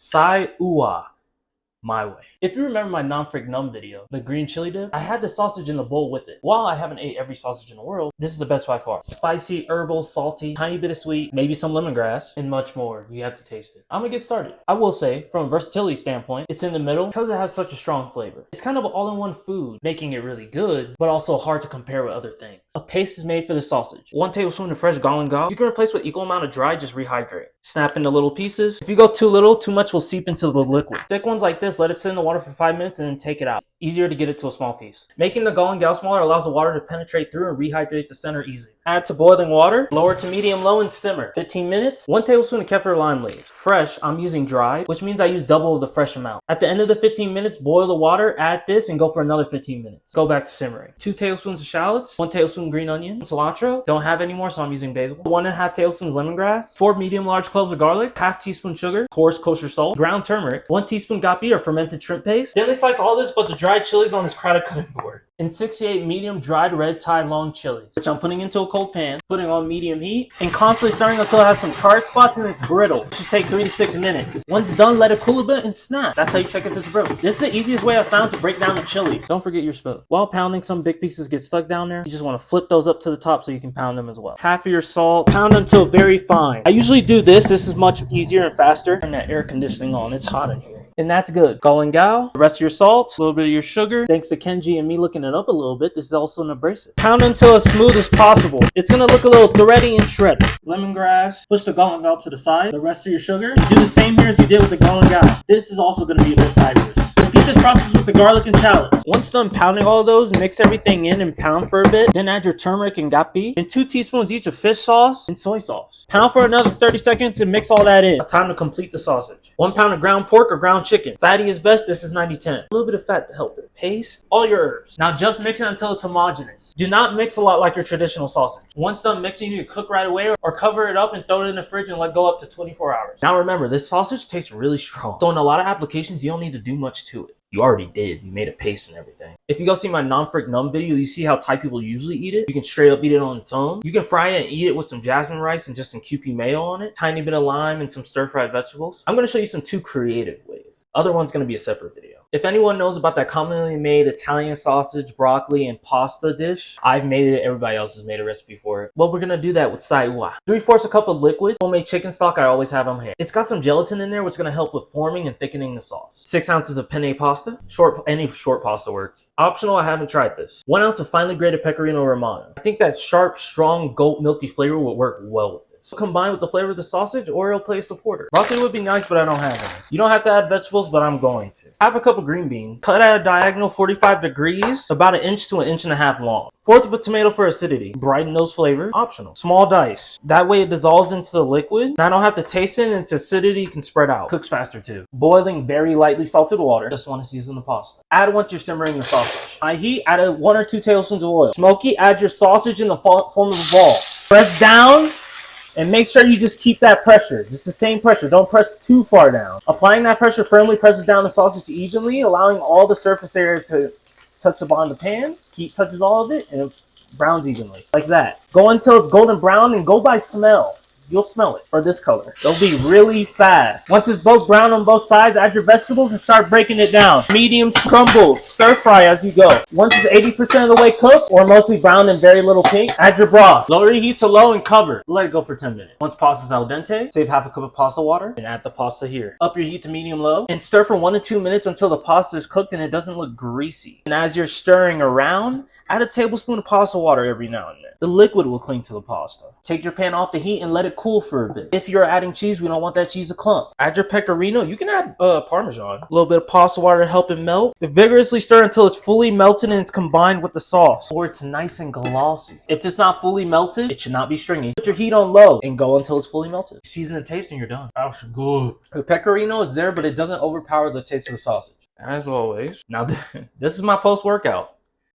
Sai Ua. My way. If you remember my non-freak numb video, the green chili dip, I had the sausage in the bowl with it. While I haven't ate every sausage in the world, this is the best by far. Spicy, herbal, salty, tiny bit of sweet, maybe some lemongrass, and much more. You have to taste it. I'm gonna get started. I will say, from a versatility standpoint, it's in the middle because it has such a strong flavor. It's kind of an all-in-one food, making it really good, but also hard to compare with other things. A paste is made for the sausage. 1 tablespoon of fresh galangal. You can replace with equal amount of dry, just rehydrate. Snap into little pieces. If you go too little, too much will seep into the liquid. Thick ones like this, let it sit in the water for 5 minutes and then take it out. Easier to get it to a small piece. Making the galangal smaller allows the water to penetrate through and rehydrate the center easily. Add to boiling water, lower to medium-low and simmer. 15 minutes, 1 tablespoon of kaffir lime leaves. Fresh, I'm using dry, which means I use double of the fresh amount. At the end of the 15 minutes, boil the water, add this, and go for another 15 minutes. Go back to simmering. 2 tablespoons of shallots, 1 tablespoon green onion, cilantro, don't have any more, so I'm using basil. 1.5 tablespoons lemongrass, 4 medium-large cloves of garlic, half teaspoon sugar, coarse kosher salt, ground turmeric, 1 teaspoon gapi or fermented shrimp paste. Then slice all this but the dried chilies on this crowded cutting board. And 68 medium dried red Thai long chilies, which I'm putting into a cold pan, putting on medium heat, and constantly stirring until it has some charred spots and it's brittle. It should take 3 to 6 minutes. Once done, let it cool a bit and snap. That's how you check if it's brittle. This is the easiest way I've found to break down the chilies. Don't forget your spoon. While pounding, some big pieces get stuck down there. You just want to flip those up to the top so you can pound them as well. Half of your salt, pound until very fine. I usually do this. This is much easier and faster. Turn that air conditioning on. It's hot in here. And that's good. Galangal, the rest of your salt, a little bit of your sugar. Thanks to Kenji and me looking it up a little bit, this is also an abrasive. Pound until as smooth as possible. It's gonna look a little thready and shredded. Lemongrass, push the galangal to the side. The rest of your sugar, do the same here as you did with the galangal. This is also gonna be a bit fibrous. Repeat this process with the garlic and shallots. Once done pounding all of those, mix everything in and pound for a bit. Then add your turmeric and gapi and 2 teaspoons each of fish sauce and soy sauce. Pound for another 30 seconds and mix all that in. Time to complete the sausage. 1 pound of ground pork or ground chicken. Fatty is best. This is 90-10. A little bit of fat to help it. Paste all your herbs. Now just mix it until it's homogeneous. Do not mix a lot like your traditional sausage. Once done mixing, you can cook right away or cover it up and throw it in the fridge and let go up to 24 hours. Now remember, this sausage tastes really strong. So in a lot of applications, you don't need to do much to it. You already did. You made a paste and everything. If you go see my non-freak numb video, you see how Thai people usually eat it. You can straight up eat it on its own. You can fry it and eat it with some jasmine rice and just some Kewpie mayo on it. Tiny bit of lime and some stir-fried vegetables. I'm going to show you some 2 creative ways. Other one's going to be a separate video. If anyone knows about that commonly made Italian sausage, broccoli, and pasta dish, I've made it. Everybody else has made a recipe for it. Well, we're going to do that with Sai Ua. 3/4 cup of liquid, homemade chicken stock I always have on hand. It's got some gelatin in there, which is going to help with forming and thickening the sauce. 6 ounces of penne pasta. Any short pasta works. Optional, I haven't tried this. 1 ounce of finely grated pecorino romano. I think that sharp, strong, goat milky flavor would work well with this. Combined with the flavor of the sausage, or it'll play a supporter. Broccoli would be nice, but I don't have any. You don't have to add vegetables, but I'm going to. Half a cup of green beans. Cut at a diagonal 45 degrees, about 1 inch to 1.5 inches long. 1/4 of a tomato for acidity. Brighten those flavors. Optional. Small dice. That way it dissolves into the liquid. And I don't have to taste it, and its acidity can spread out. Cooks faster too. Boiling very lightly salted water. Just want to season the pasta. Add once you're simmering the sausage. High heat, add 1 or 2 tablespoons of oil. Smoky, add your sausage in the form of a ball. Press down. And make sure you just keep that pressure. Just the same pressure. Don't press too far down. Applying that pressure firmly presses down the sausage evenly, allowing all the surface area to touch the bottom of the pan. Heat touches all of it, and it browns evenly. Like that. Go until it's golden brown and go by smell. You'll smell it. Or this color. They'll be really fast. Once it's both brown on both sides, add your vegetables and start breaking it down. Medium crumble. Stir fry as you go. Once it's 80% of the way cooked, or mostly brown and very little pink, add your broth. Lower your heat to low and cover. Let it go for 10 minutes. Once pasta's al dente, save half a cup of pasta water and add the pasta here. Up your heat to medium low and stir for 1 to 2 minutes until the pasta is cooked and it doesn't look greasy. And as you're stirring around, add a tablespoon of pasta water every now and then. The liquid will cling to the pasta. Take your pan off the heat and let it cool for a bit. If you're adding cheese, we don't want that cheese to clump. Add your pecorino. You can add Parmesan. A little bit of pasta water to help it melt. Vigorously stir until it's fully melted and it's combined with the sauce. Or it's nice and glossy. If it's not fully melted, it should not be stringy. Put your heat on low and go until it's fully melted. Season and taste and you're done. That's good. The pecorino is there, but it doesn't overpower the taste of the sausage. As always. Now, this is my post-workout.